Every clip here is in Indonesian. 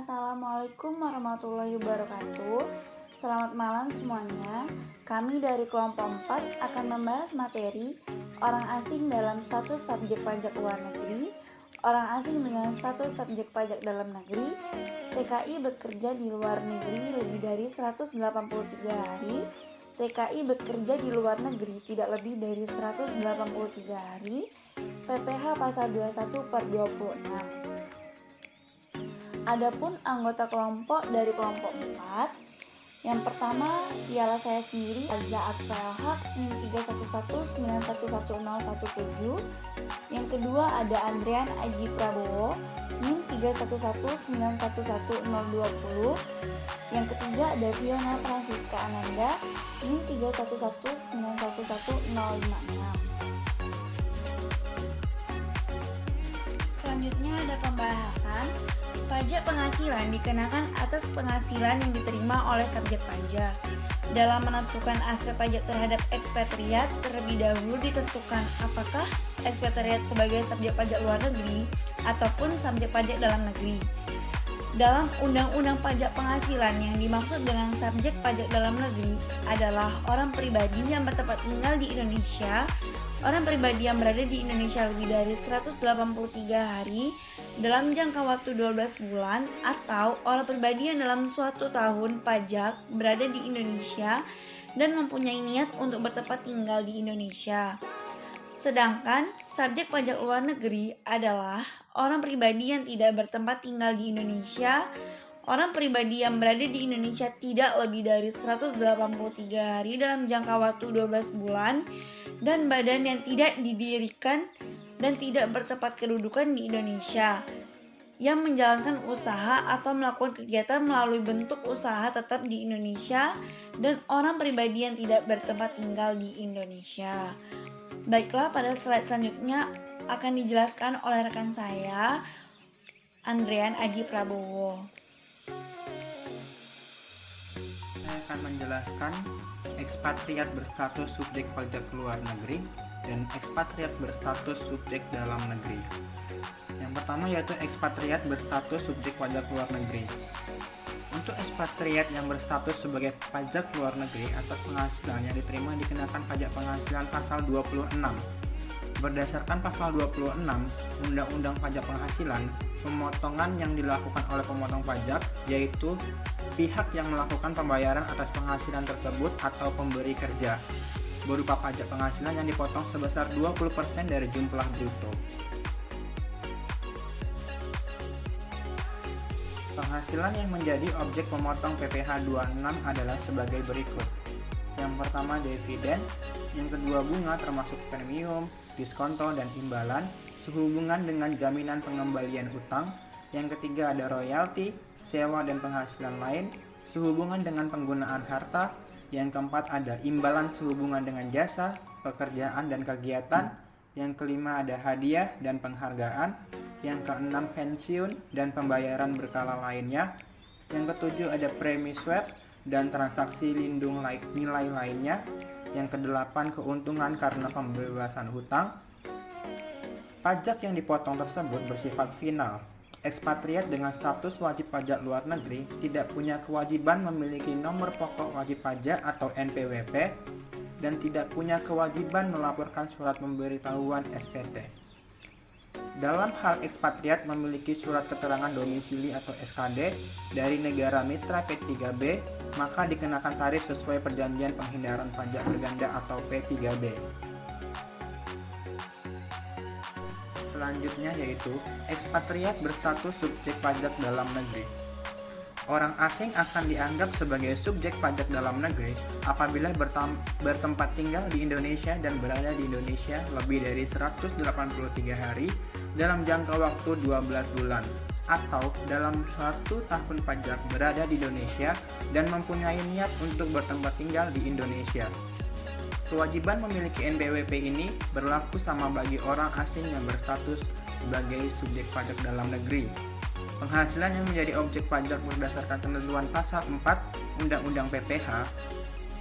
Assalamualaikum warahmatullahi wabarakatuh. Selamat malam semuanya. Kami dari kelompok 4 akan membahas materi orang asing dalam status subjek pajak luar negeri, orang asing dengan status subjek pajak dalam negeri, TKI bekerja di luar negeri lebih dari 183 hari, TKI bekerja di luar negeri tidak lebih dari 183 hari, PPh pasal 21 per 26. Adapun anggota kelompok dari kelompok 4, yang pertama ialah saya sendiri, Azza Aksa Haq NIM 311911017. Yang kedua ada Andrian Aji Prabowo NIM 311911020. Yang ketiga ada Fiona Francisca Ananda NIM 311911056. Selanjutnya ada pembahasan pajak penghasilan dikenakan atas penghasilan yang diterima oleh subjek pajak. Dalam menentukan aspek pajak terhadap ekspatriat, terlebih dahulu ditentukan apakah ekspatriat sebagai subjek pajak luar negeri ataupun subjek pajak dalam negeri. Dalam Undang-Undang Pajak Penghasilan yang dimaksud dengan subjek pajak dalam negeri adalah orang pribadi yang bertempat tinggal di Indonesia, orang pribadi yang berada di Indonesia lebih dari 183 hari dalam jangka waktu 12 bulan, atau orang pribadi yang dalam suatu tahun pajak berada di Indonesia dan mempunyai niat untuk bertempat tinggal di Indonesia. Sedangkan subjek pajak luar negeri adalah orang pribadi yang tidak bertempat tinggal di Indonesia, orang pribadi yang berada di Indonesia tidak lebih dari 183 hari dalam jangka waktu 12 bulan, dan badan yang tidak didirikan dan tidak bertempat kedudukan di Indonesia, yang menjalankan usaha atau melakukan kegiatan melalui bentuk usaha tetap di Indonesia, dan orang pribadi yang tidak bertempat tinggal di Indonesia. Baiklah, pada slide selanjutnya akan dijelaskan oleh rekan saya, Andrian Aji Prabowo. Saya akan menjelaskan ekspatriat berstatus subjek pajak luar negeri dan ekspatriat berstatus subjek dalam negeri. Yang pertama yaitu ekspatriat berstatus subjek pajak luar negeri. Untuk ekspatriat yang berstatus sebagai pajak luar negeri atas penghasilan yang diterima dikenakan pajak penghasilan pasal 26. Berdasarkan pasal 26 Undang-Undang Pajak Penghasilan, pemotongan yang dilakukan oleh pemotong pajak yaitu pihak yang melakukan pembayaran atas penghasilan tersebut atau pemberi kerja, berupa pajak penghasilan yang dipotong sebesar 20% dari jumlah bruto. Penghasilan yang menjadi objek pemotong PPh 26 adalah sebagai berikut. Yang pertama dividen, yang kedua bunga termasuk premium, diskonto dan imbalan sehubungan dengan jaminan pengembalian utang. Yang ketiga ada royalti, sewa dan penghasilan lain sehubungan dengan penggunaan harta. Yang keempat ada imbalan sehubungan dengan jasa, pekerjaan dan kegiatan. Yang kelima ada hadiah dan penghargaan. Yang keenam pensiun dan pembayaran berkala lainnya. Yang ketujuh ada premi swab dan transaksi lindung nilai lainnya. Yang kedelapan keuntungan karena pembebasan hutang. Pajak yang dipotong tersebut bersifat final. Ekspatriat dengan status wajib pajak luar negeri tidak punya kewajiban memiliki nomor pokok wajib pajak atau NPWP dan tidak punya kewajiban melaporkan surat pemberitahuan SPT. Dalam hal ekspatriat memiliki surat keterangan domisili atau SKD dari negara mitra P3B, maka dikenakan tarif sesuai perjanjian penghindaran pajak berganda atau P3B. Selanjutnya yaitu ekspatriat berstatus subjek pajak dalam negeri. Orang asing akan dianggap sebagai subjek pajak dalam negeri apabila bertempat tinggal di Indonesia dan berada di Indonesia lebih dari 183 hari dalam jangka waktu 12 bulan atau dalam 1 tahun pajak berada di Indonesia dan mempunyai niat untuk bertempat tinggal di Indonesia. Kewajiban memiliki NPWP ini berlaku sama bagi orang asing yang berstatus sebagai subjek pajak dalam negeri. Penghasilan yang menjadi objek pajak berdasarkan ketentuan pasal 4 Undang-Undang PPh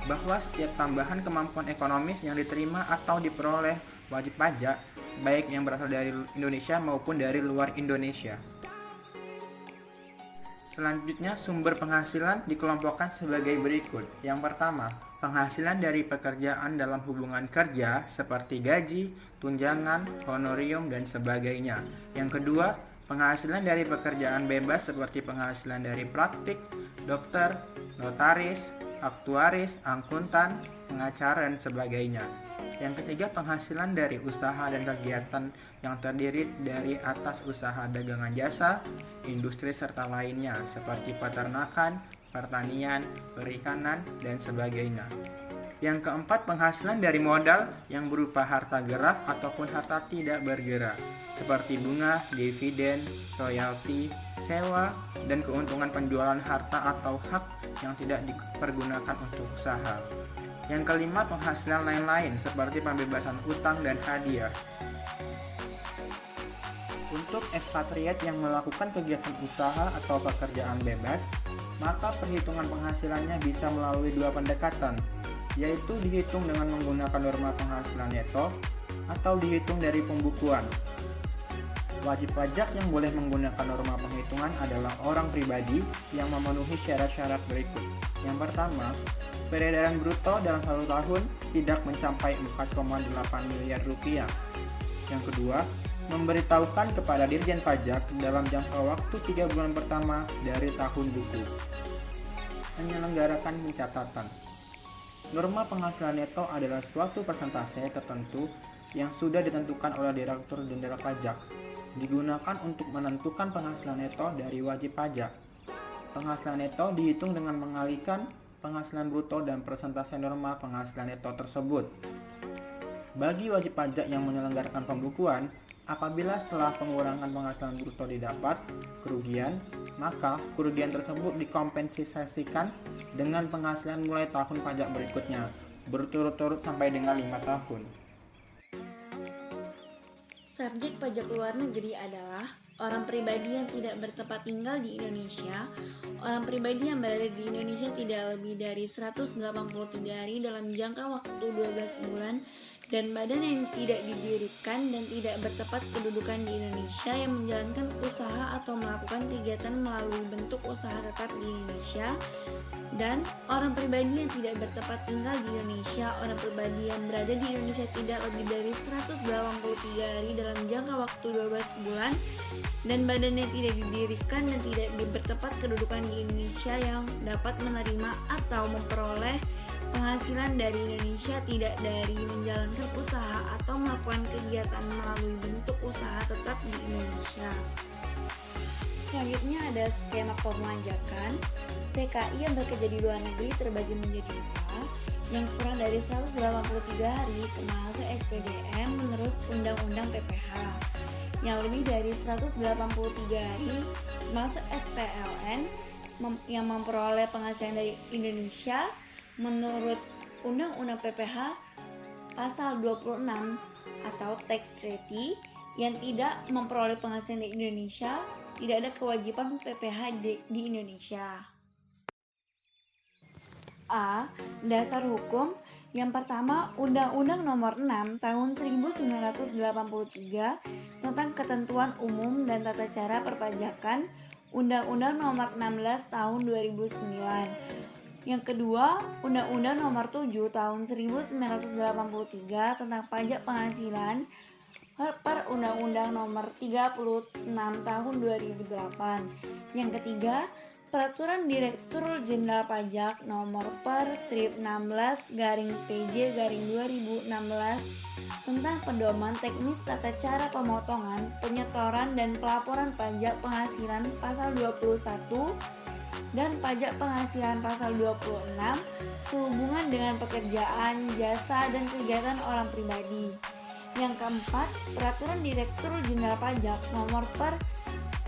bahwa setiap tambahan kemampuan ekonomis yang diterima atau diperoleh wajib pajak baik yang berasal dari Indonesia maupun dari luar Indonesia. Selanjutnya, sumber penghasilan dikelompokkan sebagai berikut. Yang pertama, penghasilan dari pekerjaan dalam hubungan kerja seperti gaji, tunjangan, honorium, dan sebagainya. Yang kedua, penghasilan dari pekerjaan bebas seperti penghasilan dari praktik, dokter, notaris, aktuaris, akuntan, pengacara, dan sebagainya. Yang ketiga, penghasilan dari usaha dan kegiatan yang terdiri dari atas usaha dagangan jasa, industri serta lainnya seperti peternakan, pertanian, perikanan, dan sebagainya. Yang keempat, penghasilan dari modal yang berupa harta gerak ataupun harta tidak bergerak seperti bunga, dividen, royalti, sewa, dan keuntungan penjualan harta atau hak yang tidak dipergunakan untuk usaha. Yang kelima, penghasilan lain-lain seperti pembebasan utang dan hadiah. Untuk ekspatriat yang melakukan kegiatan usaha atau pekerjaan bebas, maka perhitungan penghasilannya bisa melalui dua pendekatan, yaitu dihitung dengan menggunakan norma penghasilan neto atau dihitung dari pembukuan. Wajib pajak yang boleh menggunakan norma penghitungan adalah orang pribadi yang memenuhi syarat-syarat berikut. Yang pertama, peredaran bruto dalam 1 tahun tidak mencapai 4,8 miliar rupiah. Yang kedua, memberitahukan kepada Dirjen Pajak dalam jangka waktu 3 bulan pertama dari tahun buku. Menyelenggarakan pencatatan. Norma penghasilan neto adalah suatu persentase tertentu yang sudah ditentukan oleh Direktur Jenderal Pajak, digunakan untuk menentukan penghasilan neto dari wajib pajak. Penghasilan neto dihitung dengan mengalihkan penghasilan bruto dan persentase norma penghasilan neto tersebut. Bagi wajib pajak yang menyelenggarakan pembukuan, apabila setelah pengurangan penghasilan bruto didapat kerugian, maka kerugian tersebut dikompensasikan dengan penghasilan mulai tahun pajak berikutnya, berturut-turut sampai dengan 5 tahun. Subjek pajak luar negeri adalah orang pribadi yang tidak bertempat tinggal di Indonesia, orang pribadi yang berada di Indonesia tidak lebih dari 183 hari dalam jangka waktu 12 bulan, dan badan yang tidak didirikan dan tidak bertempat kedudukan di Indonesia yang menjalankan usaha atau melakukan kegiatan melalui bentuk usaha tetap di Indonesia, dan orang pribadi yang tidak bertempat tinggal di Indonesia, orang pribadi yang berada di Indonesia tidak lebih dari 183 hari dalam jangka waktu 12 bulan, dan badan yang tidak didirikan dan tidak bertempat kedudukan di Indonesia yang dapat menerima atau memperoleh penghasilan dari Indonesia tidak dari menjalankan usaha atau melakukan kegiatan melalui bentuk usaha tetap di Indonesia. Selanjutnya ada skema pemajakan. TKI yang bekerja di luar negeri terbagi menjadi 2, yang kurang dari 183 hari termasuk SPDM menurut Undang-Undang PPH, yang lebih dari 183 hari termasuk SPLN yang memperoleh penghasilan dari Indonesia menurut Undang-Undang PPH pasal 26 atau tax treaty, yang tidak memperoleh penghasilan dari Indonesia tidak ada kewajiban PPH di Indonesia. A. Dasar hukum. Yang pertama, Undang-Undang Nomor 6 Tahun 1983 tentang Ketentuan Umum dan Tata Cara Perpajakan, Undang-Undang Nomor 16 Tahun 2009. Yang kedua, Undang-Undang Nomor 7 Tahun 1983 tentang Pajak Penghasilan per Undang-Undang Nomor 36 Tahun 2008. Yang ketiga, Peraturan Direktur Jenderal Pajak Nomor per strip 16/PJ/2016 tentang pedoman teknis tata cara pemotongan, penyetoran dan pelaporan pajak penghasilan pasal 21 dan pajak penghasilan pasal 26 sehubungan dengan pekerjaan, jasa dan kegiatan orang pribadi. Yang keempat, Peraturan Direktur Jenderal Pajak Nomor per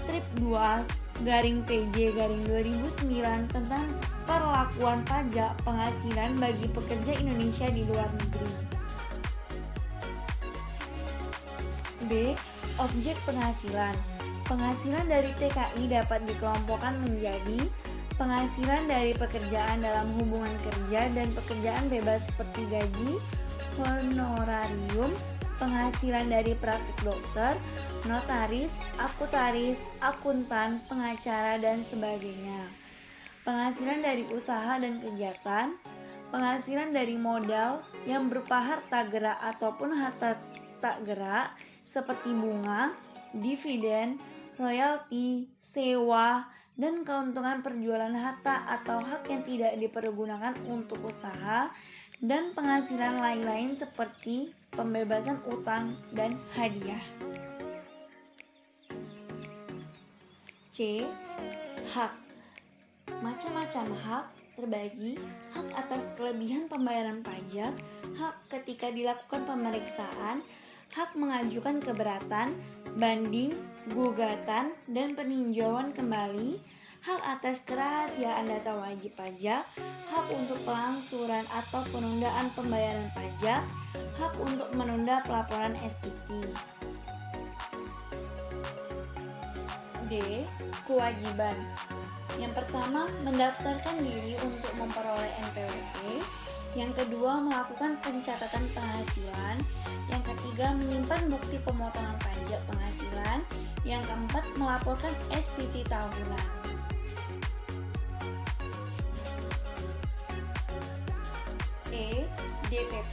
strip 2/PJ/2009 tentang perlakuan pajak penghasilan bagi pekerja Indonesia di luar negeri. B. Objek penghasilan. Penghasilan dari TKI dapat dikelompokkan menjadi penghasilan dari pekerjaan dalam hubungan kerja dan pekerjaan bebas seperti gaji, honorarium, penghasilan dari praktik dokter, notaris, akutaris, akuntan, pengacara, dan sebagainya. Penghasilan dari usaha dan kegiatan, penghasilan dari modal yang berupa harta gerak ataupun harta tak gerak seperti bunga, dividen, royalti, sewa, dan keuntungan perjualan harta atau hak yang tidak dipergunakan untuk usaha, dan penghasilan lain-lain seperti pembebasan utang dan hadiah. C. Hak. Macam-macam hak terbagi: hak atas kelebihan pembayaran pajak, hak ketika dilakukan pemeriksaan, hak mengajukan keberatan, banding, gugatan, dan peninjauan kembali, hak atas kerahasiaan data wajib pajak, hak untuk pelangsuran atau penundaan pembayaran pajak, hak untuk menunda pelaporan SPT. D. Kewajiban. Yang pertama, mendaftarkan diri untuk memperoleh NPWP. Yang kedua, melakukan pencatatan penghasilan. Yang ketiga, menyimpan bukti pemotongan pajak penghasilan. Yang keempat, melaporkan SPT tahunan. E. DPP.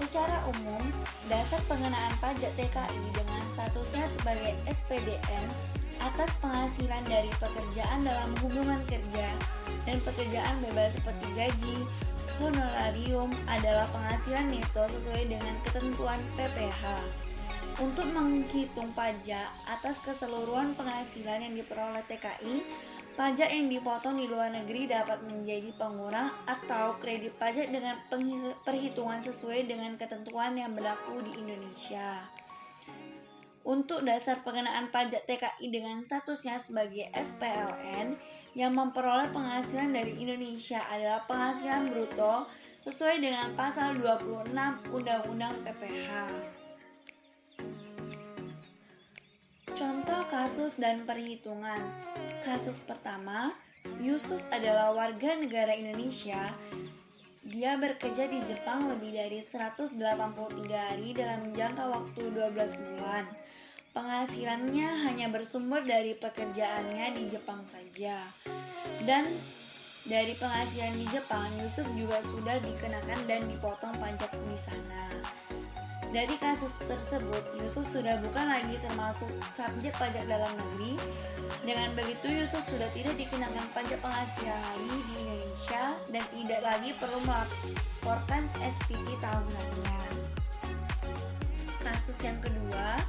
Secara umum, dasar pengenaan pajak TKI dengan statusnya sebagai SPDN atas penghasilan dari pekerjaan dalam hubungan kerja dan pekerjaan bebas seperti gaji, honorarium adalah penghasilan neto sesuai dengan ketentuan PPh. Untuk menghitung pajak atas keseluruhan penghasilan yang diperoleh TKI, pajak yang dipotong di luar negeri dapat menjadi pengurang atau kredit pajak dengan perhitungan sesuai dengan ketentuan yang berlaku di Indonesia. Untuk dasar pengenaan pajak TKI dengan statusnya sebagai SPLN yang memperoleh penghasilan dari Indonesia adalah penghasilan bruto sesuai dengan pasal 26 Undang-Undang PPh. Contoh kasus dan perhitungan. Kasus pertama, Yusuf adalah warga negara Indonesia. Dia bekerja di Jepang lebih dari 183 hari dalam jangka waktu 12 bulan. Penghasilannya hanya bersumber dari pekerjaannya di Jepang saja. Dan dari penghasilan di Jepang, Yusuf juga sudah dikenakan dan dipotong pajak di sana. Dari kasus tersebut, Yusuf sudah bukan lagi termasuk subjek pajak dalam negeri. Dengan begitu, Yusuf sudah tidak dikenakan pajak penghasilan lagi di Indonesia dan tidak lagi perlu melaporkan SPT tahunannya. Kasus yang kedua,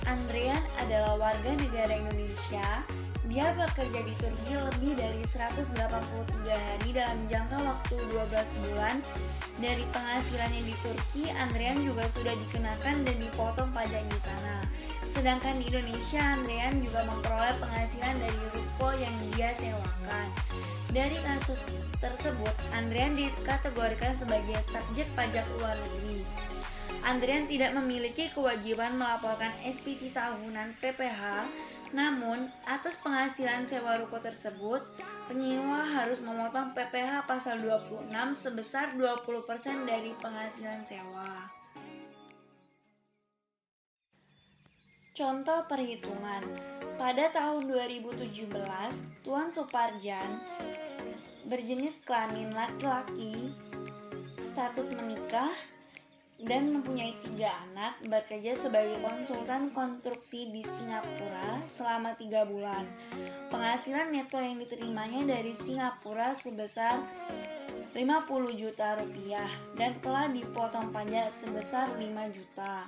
Andrean adalah warga negara Indonesia. Dia bekerja di Turki lebih dari 183 hari dalam jangka waktu 12 bulan. Dari penghasilannya di Turki, Andrean juga sudah dikenakan dan dipotong pajak di sana. Sedangkan di Indonesia, Andrean juga memperoleh penghasilan dari ruko yang dia sewakan. Dari kasus tersebut, Andrean dikategorikan sebagai subjek pajak luar negeri. Andrean tidak memiliki kewajiban melaporkan SPT tahunan PPh, namun atas penghasilan sewa ruko tersebut, penyewa harus memotong PPh pasal 26 sebesar 20% dari penghasilan sewa. Contoh perhitungan. Pada tahun 2017, Tuan Suparjan berjenis kelamin laki-laki, status menikah, dan mempunyai 3 anak, bekerja sebagai konsultan konstruksi di Singapura selama 3 bulan. Penghasilan neto yang diterimanya dari Singapura sebesar 50 juta rupiah dan telah dipotong pajak sebesar 5 juta.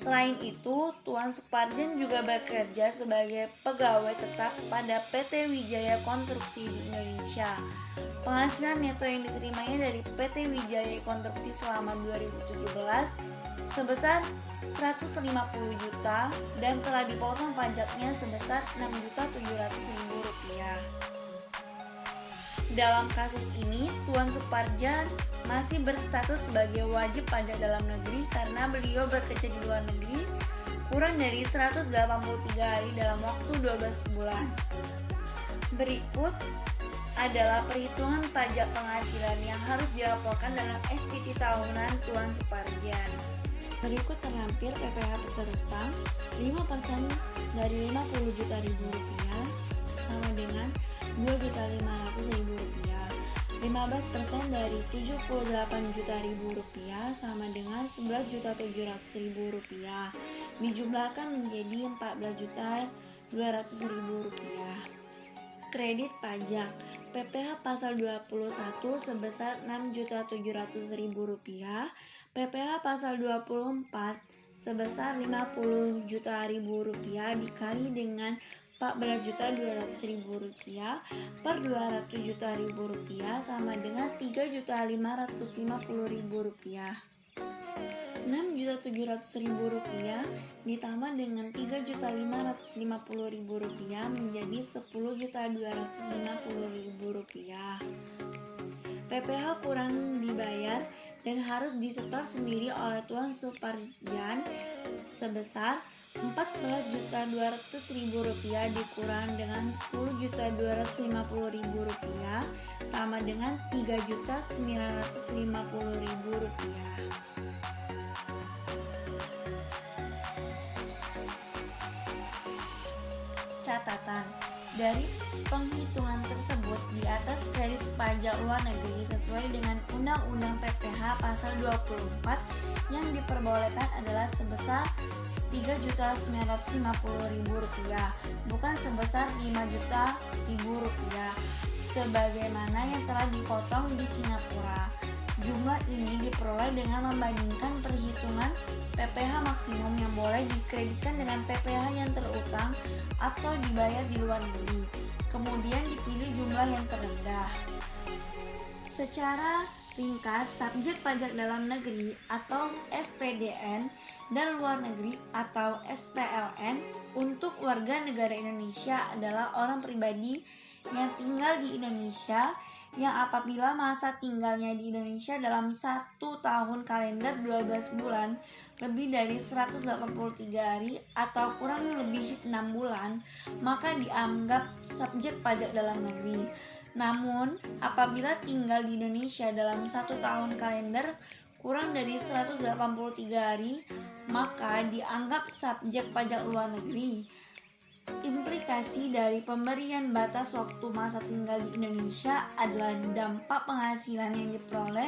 Selain itu, Tuan Suparjan juga bekerja sebagai pegawai tetap pada PT Wijaya Konstruksi di Indonesia. Penghasilan neto yang diterimanya dari PT Wijaya Konstruksi selama 2017 sebesar 150 juta dan telah dipotong pajaknya sebesar 6.700.000 rupiah. Dalam kasus ini, Tuan Suparjan masih berstatus sebagai wajib pajak dalam negeri karena beliau bekerja di luar negeri kurang dari 183 hari dalam waktu 12 bulan. Berikut adalah perhitungan pajak penghasilan yang harus dilaporkan dalam SPT tahunan Tuan Suparjan. Berikut terlampir PPh terutang 5% dari 50 juta ribu rupiah sama dengan 2.500.000 rupiah. 15% dari 78 juta ribu rupiah sama dengan 11.700.000 rupiah. Dijumlahkan menjadi 14.200.000 rupiah. Kredit pajak PPh pasal 21 sebesar 6.700.000 rupiah, PPh pasal 24 sebesar 50 juta ribu rupiah dikali dengan 14.200.000 rupiah per 200 juta ribu rupiah sama dengan 3.550.000 rupiah. 6.700.000 rupiah ditambah dengan 3.550.000 rupiah menjadi 10.250.000 rupiah. PPh kurang dibayar dan harus disetor sendiri oleh Tuan Suparjan sebesar 14.200.000 rupiah dikurang dengan 10.250.000 rupiah sama dengan 3.950.000 rupiah. Catatan: dari penghitungan tersebut di atas kredit pajak luar negeri sesuai dengan Undang-Undang PPh pasal 24 yang diperbolehkan adalah sebesar 3.950.000 rupiah, bukan sebesar 5 juta ribu rupiah sebagaimana yang telah dipotong di Singapura. Jumlah ini diperoleh dengan membandingkan perhitungan PPh maksimum yang boleh dikreditkan dengan PPh yang terutang atau dibayar di luar negeri. Kemudian dipilih jumlah yang terendah. Secara ringkas, subjek pajak dalam negeri atau SPDN dan luar negeri atau SPLN untuk warga negara Indonesia adalah orang pribadi yang tinggal di Indonesia yang apabila masa tinggalnya di Indonesia dalam 1 tahun kalender 12 bulan lebih dari 183 hari atau kurang lebih 6 bulan, maka dianggap subjek pajak dalam negeri. Namun, apabila tinggal di Indonesia dalam 1 tahun kalender kurang dari 183 hari, maka dianggap subjek pajak luar negeri. Implikasi dari pemberian batas waktu masa tinggal di Indonesia adalah dampak penghasilan yang diperoleh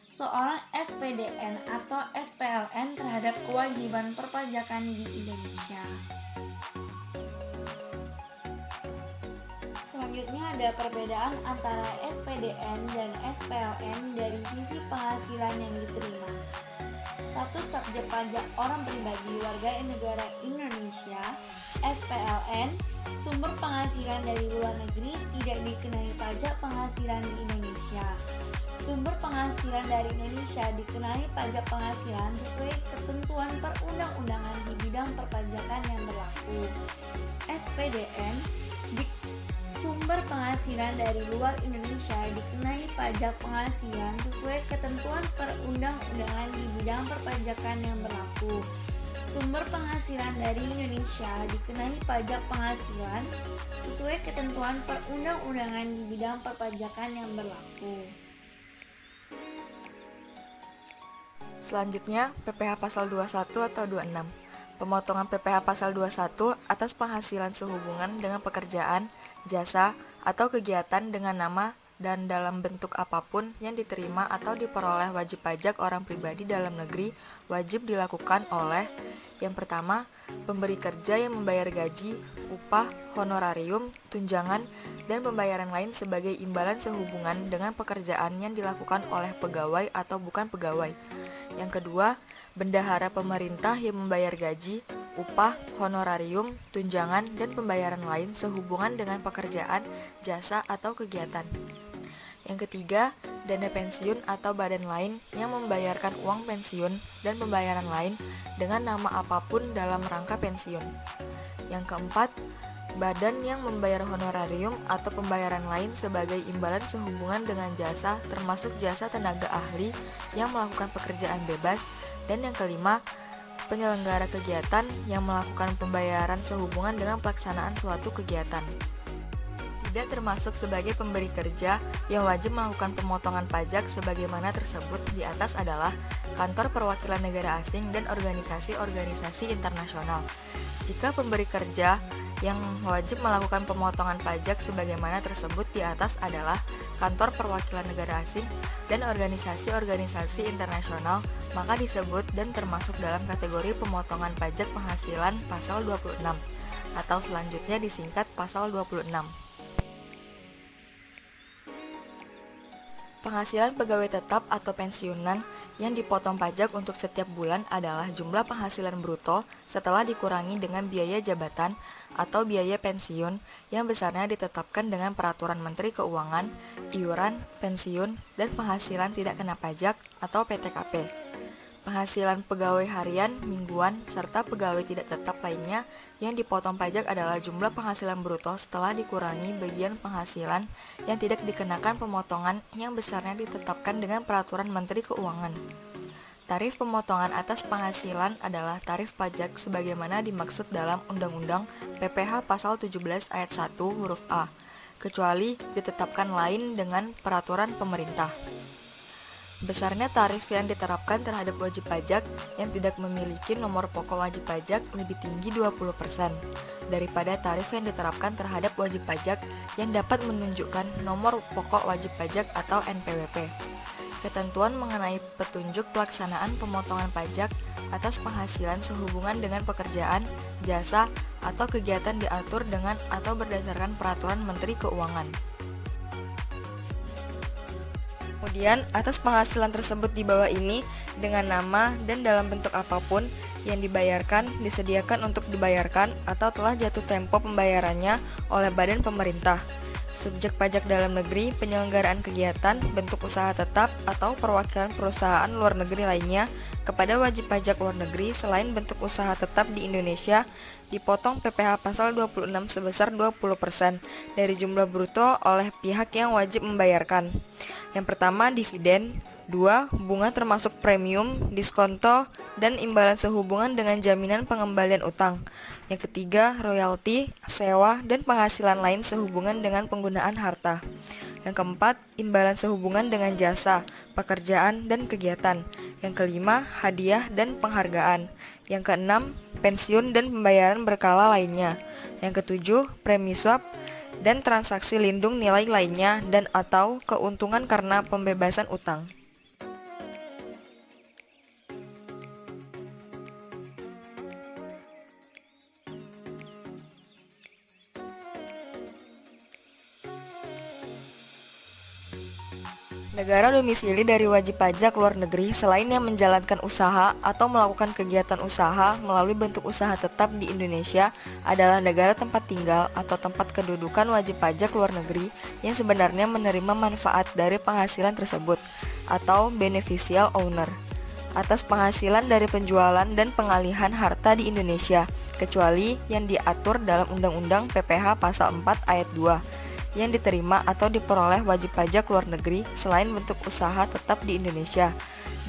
seorang SPDN atau SPLN terhadap kewajiban perpajakan di Indonesia. Selanjutnya ada perbedaan antara SPDN dan SPLN dari sisi penghasilan yang diterima. Status subjek pajak orang pribadi warga negara Indonesia SPLN, sumber penghasilan dari luar negeri tidak dikenai pajak penghasilan di Indonesia. Sumber penghasilan dari Indonesia dikenai pajak penghasilan sesuai ketentuan perundang-undangan di bidang perpajakan yang berlaku. SPDN, sumber penghasilan dari luar Indonesia dikenai pajak penghasilan sesuai ketentuan perundang-undangan di bidang perpajakan yang berlaku. Sumber penghasilan dari Indonesia dikenai pajak penghasilan sesuai ketentuan perundang-undangan di bidang perpajakan yang berlaku. Selanjutnya, PPh pasal 21 atau 26. Pemotongan PPh pasal 21 atas penghasilan sehubungan dengan pekerjaan, jasa, atau kegiatan dengan nama dan dalam bentuk apapun yang diterima atau diperoleh wajib pajak orang pribadi dalam negeri wajib dilakukan oleh: yang pertama, pemberi kerja yang membayar gaji, upah, honorarium, tunjangan, dan pembayaran lain sebagai imbalan sehubungan dengan pekerjaan yang dilakukan oleh pegawai atau bukan pegawai. Yang kedua, bendahara pemerintah yang membayar gaji, upah, honorarium, tunjangan, dan pembayaran lain sehubungan dengan pekerjaan, jasa, atau kegiatan. Yang ketiga, dana pensiun atau badan lain yang membayarkan uang pensiun dan pembayaran lain dengan nama apapun dalam rangka pensiun. Yang keempat, badan yang membayar honorarium atau pembayaran lain sebagai imbalan sehubungan dengan jasa termasuk jasa tenaga ahli yang melakukan pekerjaan bebas. Dan yang kelima, penyelenggara kegiatan yang melakukan pembayaran sehubungan dengan pelaksanaan suatu kegiatan. tidak termasuk sebagai pemberi kerja yang wajib melakukan pemotongan pajak sebagaimana tersebut di atas adalah kantor perwakilan negara asing dan organisasi-organisasi internasional. Jika pemberi kerja yang wajib melakukan pemotongan pajak sebagaimana tersebut di atas adalah kantor perwakilan negara asing dan organisasi-organisasi internasional, maka disebut dan termasuk dalam kategori pemotongan pajak penghasilan pasal 26 atau selanjutnya disingkat pasal 26. Penghasilan pegawai tetap atau pensiunan yang dipotong pajak untuk setiap bulan adalah jumlah penghasilan bruto setelah dikurangi dengan biaya jabatan atau biaya pensiun yang besarnya ditetapkan dengan Peraturan Menteri Keuangan, iuran, pensiun, dan penghasilan tidak kena pajak atau PTKP. Penghasilan pegawai harian, mingguan, serta pegawai tidak tetap lainnya yang dipotong pajak adalah jumlah penghasilan bruto setelah dikurangi bagian penghasilan yang tidak dikenakan pemotongan yang besarnya ditetapkan dengan Peraturan Menteri Keuangan. Tarif pemotongan atas penghasilan adalah tarif pajak sebagaimana dimaksud dalam Undang-Undang PPh Pasal 17 Ayat 1 huruf A, kecuali ditetapkan lain dengan peraturan pemerintah. Besarnya tarif yang diterapkan terhadap wajib pajak yang tidak memiliki nomor pokok wajib pajak lebih tinggi 20% daripada tarif yang diterapkan terhadap wajib pajak yang dapat menunjukkan nomor pokok wajib pajak atau NPWP. Ketentuan mengenai petunjuk pelaksanaan pemotongan pajak atas penghasilan sehubungan dengan pekerjaan, jasa, atau kegiatan diatur dengan atau berdasarkan Peraturan Menteri Keuangan. Kemudian, atas penghasilan tersebut di bawah ini dengan nama dan dalam bentuk apapun yang dibayarkan, disediakan untuk dibayarkan, atau telah jatuh tempo pembayarannya oleh badan pemerintah, subjek pajak dalam negeri, penyelenggaraan kegiatan, bentuk usaha tetap, atau perwakilan perusahaan luar negeri lainnya kepada wajib pajak luar negeri selain bentuk usaha tetap di Indonesia, dipotong PPh Pasal 26 sebesar 20% dari jumlah bruto oleh pihak yang wajib membayarkan. Yang pertama, dividen. 2. Bunga termasuk premium, diskonto, dan imbalan sehubungan dengan jaminan pengembalian utang. Yang ketiga, royalti, sewa, dan penghasilan lain sehubungan dengan penggunaan harta. Yang keempat, imbalan sehubungan dengan jasa, pekerjaan, dan kegiatan. Yang kelima, hadiah dan penghargaan. Yang keenam, pensiun dan pembayaran berkala lainnya. Yang ketujuh, premi swap dan transaksi lindung nilai lainnya dan atau keuntungan karena pembebasan utang. Negara domisili dari wajib pajak luar negeri selain yang menjalankan usaha atau melakukan kegiatan usaha melalui bentuk usaha tetap di Indonesia adalah negara tempat tinggal atau tempat kedudukan wajib pajak luar negeri yang sebenarnya menerima manfaat dari penghasilan tersebut atau beneficial owner atas penghasilan dari penjualan dan pengalihan harta di Indonesia, kecuali yang diatur dalam Undang-Undang PPh Pasal 4 Ayat 2 yang diterima atau diperoleh wajib pajak luar negeri selain bentuk usaha tetap di Indonesia,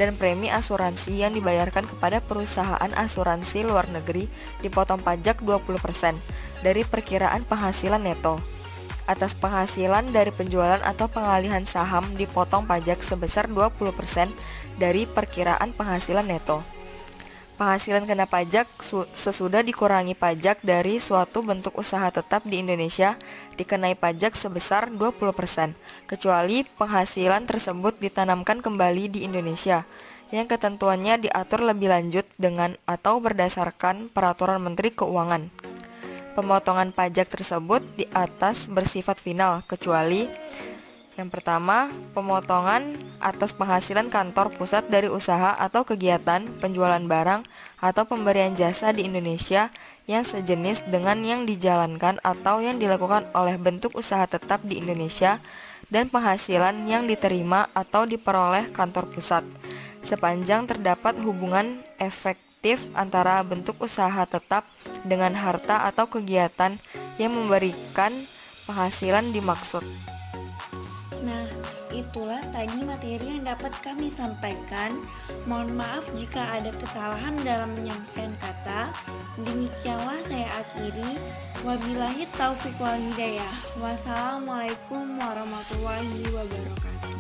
dan premi asuransi yang dibayarkan kepada perusahaan asuransi luar negeri dipotong pajak 20% dari perkiraan penghasilan neto. Atas penghasilan dari penjualan atau pengalihan saham dipotong pajak sebesar 20% dari perkiraan penghasilan neto. Penghasilan kena pajak sesudah dikurangi pajak dari suatu bentuk usaha tetap di Indonesia dikenai pajak sebesar 20%, kecuali penghasilan tersebut ditanamkan kembali di Indonesia, yang ketentuannya diatur lebih lanjut dengan atau berdasarkan Peraturan Menteri Keuangan. Pemotongan pajak tersebut di atas bersifat final, kecuali yang pertama, pemotongan atas penghasilan kantor pusat dari usaha atau kegiatan penjualan barang atau pemberian jasa di Indonesia yang sejenis dengan yang dijalankan atau yang dilakukan oleh bentuk usaha tetap di Indonesia, dan penghasilan yang diterima atau diperoleh kantor pusat, sepanjang terdapat hubungan efektif antara bentuk usaha tetap dengan harta atau kegiatan yang memberikan penghasilan dimaksud. Nah, itu itulah tadi materi yang dapat kami sampaikan. Mohon maaf jika ada kesalahan dalam menyampaikan kata. Demikianlah saya akhiri. Wabillahi taufiq wal hidayah. Wassalamualaikum warahmatullahi wabarakatuh.